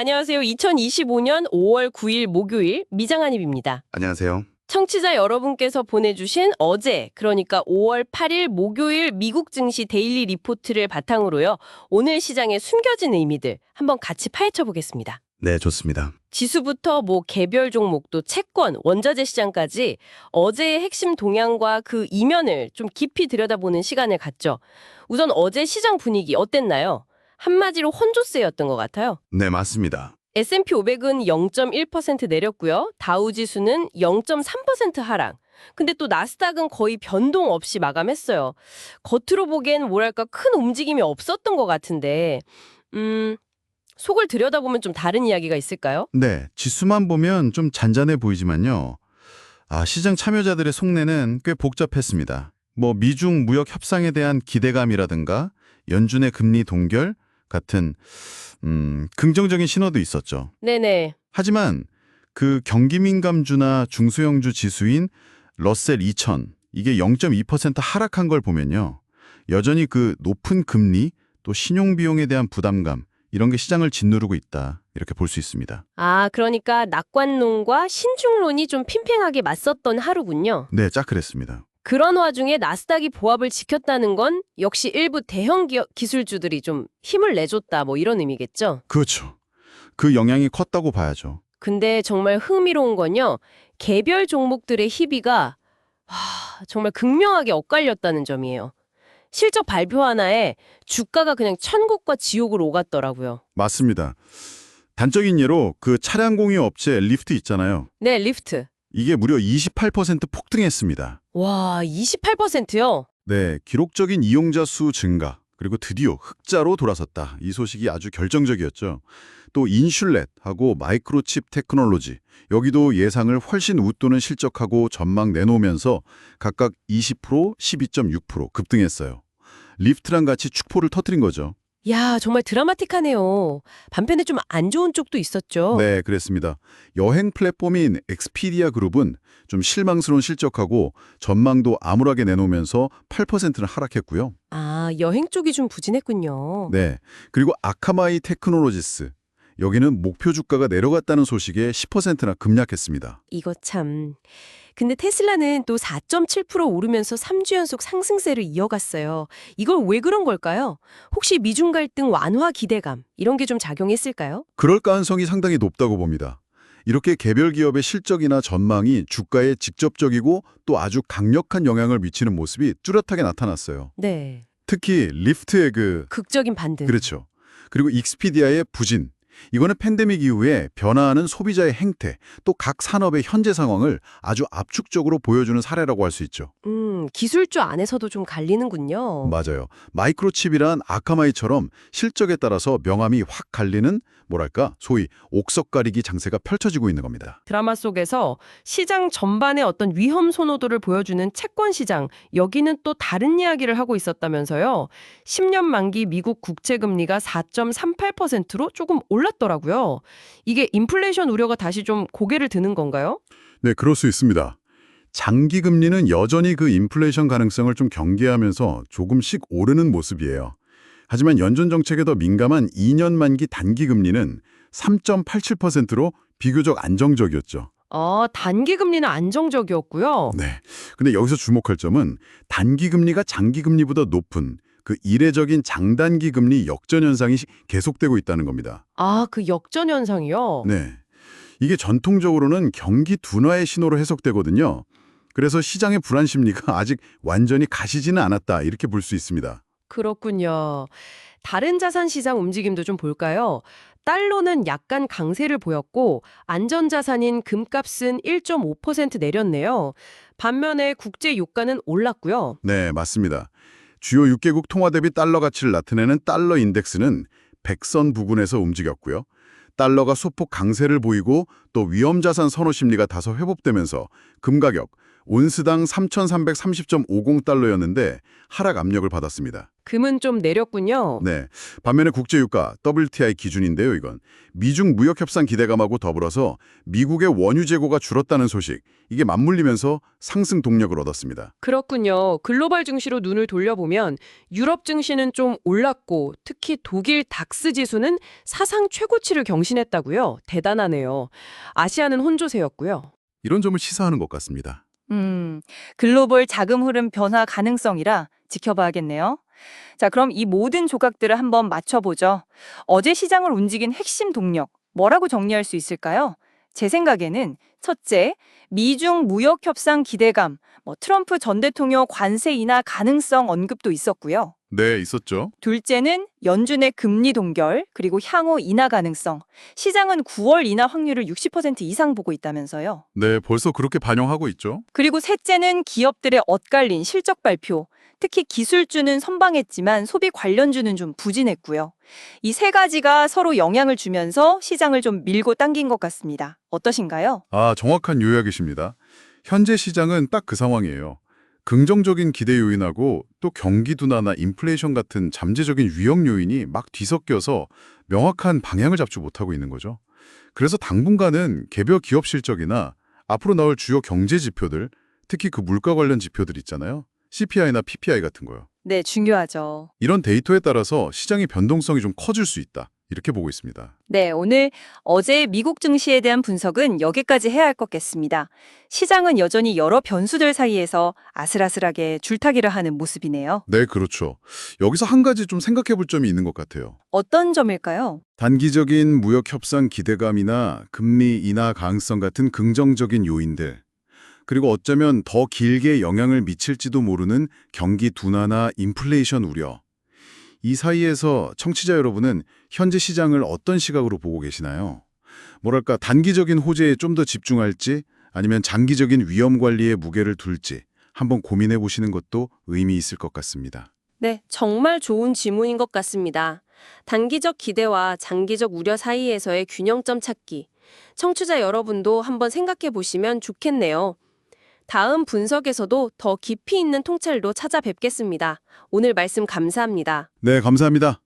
안녕하세요. 2025년 5월 9일 목요일 미장한입입니다. 안녕하세요. 청취자 여러분께서 보내주신 어제, 그러니까 5월 8일 목요일 미국 증시 데일리 리포트를 바탕으로요. 오늘 시장의 숨겨진 의미들 한번 같이 파헤쳐 보겠습니다. 네, 좋습니다. 지수부터 개별 종목도 채권, 원자재 시장까지 어제의 핵심 동향과 그 이면을 좀 깊이 들여다보는 시간을 갖죠. 우선 어제 시장 분위기 어땠나요? 한마디로 혼조세였던 것 같아요. 네, 맞습니다. S&P 500은 0.1% 내렸고요. 다우지수는 0.3% 하락. 근데 또 나스닥은 거의 변동 없이 마감했어요. 겉으로 보기엔 뭐랄까 큰 움직임이 없었던 것 같은데 속을 들여다보면 좀 다른 이야기가 있을까요? 네, 지수만 보면 좀 잔잔해 보이지만요. 시장 참여자들의 속내는 꽤 복잡했습니다. 미중 무역 협상에 대한 기대감이라든가 연준의 금리 동결 같은 긍정적인 신호도 있었죠. 네네. 하지만 그 경기민감주나 중소형주 지수인 러셀 2000, 이게 0.2% 하락한 걸 보면요. 여전히 그 높은 금리, 또 신용비용에 대한 부담감, 이런 게 시장을 짓누르고 있다. 이렇게 볼 수 있습니다. 그러니까 낙관론과 신중론이 좀 팽팽하게 맞섰던 하루군요. 네, 딱 그랬습니다. 그런 와중에 나스닥이 보합을 지켰다는 건 역시 일부 대형 기술주들이 좀 힘을 내줬다 이런 의미겠죠. 그렇죠. 그 영향이 컸다고 봐야죠. 근데 정말 흥미로운 건요. 개별 종목들의 희비가 정말 극명하게 엇갈렸다는 점이에요. 실적 발표 하나에 주가가 그냥 천국과 지옥을 오갔더라고요. 맞습니다. 단적인 예로 그 차량 공유 업체 리프트 있잖아요. 네, 리프트. 이게 무려 28% 폭등했습니다. 와, 28%요? 네, 기록적인 이용자 수 증가, 그리고 드디어 흑자로 돌아섰다. 이 소식이 아주 결정적이었죠. 또 인슐렛하고 마이크로칩 테크놀로지, 여기도 예상을 훨씬 웃도는 실적하고 전망 내놓으면서 각각 20%, 12.6% 급등했어요. 리프트랑 같이 축포를 터뜨린 거죠. 야, 정말 드라마틱하네요. 반면에 좀 안 좋은 쪽도 있었죠. 네, 그랬습니다. 여행 플랫폼인 엑스피디아 그룹은 좀 실망스러운 실적하고 전망도 암울하게 내놓으면서 8%는 하락했고요. 여행 쪽이 좀 부진했군요. 네, 그리고 아카마이 테크놀로지스, 여기는 목표 주가가 내려갔다는 소식에 10%나 급락했습니다. 이거 참. 근데 테슬라는 또 4.7% 오르면서 3주 연속 상승세를 이어갔어요. 이걸 왜 그런 걸까요? 혹시 미중 갈등 완화 기대감 이런 게 좀 작용했을까요? 그럴 가능성이 상당히 높다고 봅니다. 이렇게 개별 기업의 실적이나 전망이 주가에 직접적이고 또 아주 강력한 영향을 미치는 모습이 뚜렷하게 나타났어요. 네. 특히 리프트의 극적인 반등. 그렇죠. 그리고 익스피디아의 부진. 이거는 팬데믹 이후에 변화하는 소비자의 행태, 또 각 산업의 현재 상황을 아주 압축적으로 보여주는 사례라고 할 수 있죠. 기술주 안에서도 좀 갈리는군요. 맞아요. 마이크로칩이란 아카마이처럼 실적에 따라서 명암이 확 갈리는 소위 옥석 가리기 장세가 펼쳐지고 있는 겁니다. 드라마 속에서 시장 전반의 어떤 위험 선호도를 보여주는 채권 시장, 여기는 또 다른 이야기를 하고 있었다면서요. 10년 만기 미국 국채 금리가 4.38%로 조금 올랐더라고요. 이게 인플레이션 우려가 다시 좀 고개를 드는 건가요? 네, 그럴 수 있습니다. 장기 금리는 여전히 그 인플레이션 가능성을 좀 경계하면서 조금씩 오르는 모습이에요. 하지만 연준 정책에 더 민감한 2년 만기 단기 금리는 3.87%로 비교적 안정적이었죠. 단기 금리는 안정적이었고요. 네. 근데 여기서 주목할 점은 단기 금리가 장기 금리보다 높은 그 이례적인 장단기 금리 역전 현상이 계속되고 있다는 겁니다. 그 역전 현상이요? 네. 이게 전통적으로는 경기 둔화의 신호로 해석되거든요. 그래서 시장의 불안 심리가 아직 완전히 가시지는 않았다, 이렇게 볼 수 있습니다. 그렇군요. 다른 자산 시장 움직임도 좀 볼까요? 달러는 약간 강세를 보였고 안전자산인 금값은 1.5% 내렸네요. 반면에 국제 유가는 올랐고요. 네, 맞습니다. 주요 6개국 통화 대비 달러 가치를 나타내는 달러 인덱스는 100선 부근에서 움직였고요. 달러가 소폭 강세를 보이고 또 위험자산 선호 심리가 다소 회복되면서 금가격, 온스당 3,330.50달러였는데 하락 압력을 받았습니다. 금은 좀 내렸군요. 네. 반면에 국제유가 WTI 기준인데요, 이건. 미중 무역 협상 기대감하고 더불어서 미국의 원유 재고가 줄었다는 소식, 이게 맞물리면서 상승 동력을 얻었습니다. 그렇군요. 글로벌 증시로 눈을 돌려보면 유럽 증시는 좀 올랐고 특히 독일 닥스 지수는 사상 최고치를 경신했다고요. 대단하네요. 아시아는 혼조세였고요. 이런 점을 시사하는 것 같습니다. 글로벌 자금 흐름 변화 가능성이라 지켜봐야겠네요. 자, 그럼 이 모든 조각들을 한번 맞춰보죠. 어제 시장을 움직인 핵심 동력, 뭐라고 정리할 수 있을까요? 제 생각에는 첫째, 미중 무역 협상 기대감, 트럼프 전 대통령 관세 인하 가능성 언급도 있었고요. 네, 있었죠. 둘째는 연준의 금리 동결, 그리고 향후 인하 가능성. 시장은 9월 인하 확률을 60% 이상 보고 있다면서요. 네, 벌써 그렇게 반영하고 있죠. 그리고 셋째는 기업들의 엇갈린 실적 발표. 특히 기술주는 선방했지만 소비 관련주는 좀 부진했고요. 이 세 가지가 서로 영향을 주면서 시장을 좀 밀고 당긴 것 같습니다. 어떠신가요? 아, 정확한 요약이십니다. 현재 시장은 딱 그 상황이에요. 긍정적인 기대 요인하고 또 경기 둔화나 인플레이션 같은 잠재적인 위험 요인이 막 뒤섞여서 명확한 방향을 잡지 못하고 있는 거죠. 그래서 당분간은 개별 기업 실적이나 앞으로 나올 주요 경제 지표들, 특히 그 물가 관련 지표들 있잖아요. CPI나 PPI 같은 거요. 네, 중요하죠. 이런 데이터에 따라서 시장의 변동성이 좀 커질 수 있다. 이렇게 보고 있습니다. 네, 오늘 어제 미국 증시에 대한 분석은 여기까지 해야 할 것 같습니다. 시장은 여전히 여러 변수들 사이에서 아슬아슬하게 줄타기를 하는 모습이네요. 네, 그렇죠. 여기서 한 가지 좀 생각해 볼 점이 있는 것 같아요. 어떤 점일까요? 단기적인 무역 협상 기대감이나 금리 인하 가능성 같은 긍정적인 요인들, 그리고 어쩌면 더 길게 영향을 미칠지도 모르는 경기 둔화나 인플레이션 우려. 이 사이에서 청취자 여러분은 현재 시장을 어떤 시각으로 보고 계시나요? 뭐랄까, 단기적인 호재에 좀 더 집중할지 아니면 장기적인 위험 관리에 무게를 둘지 한번 고민해 보시는 것도 의미 있을 것 같습니다. 네, 정말 좋은 질문인 것 같습니다. 단기적 기대와 장기적 우려 사이에서의 균형점 찾기. 청취자 여러분도 한번 생각해 보시면 좋겠네요. 다음 분석에서도 더 깊이 있는 통찰로 찾아뵙겠습니다. 오늘 말씀 감사합니다. 네, 감사합니다.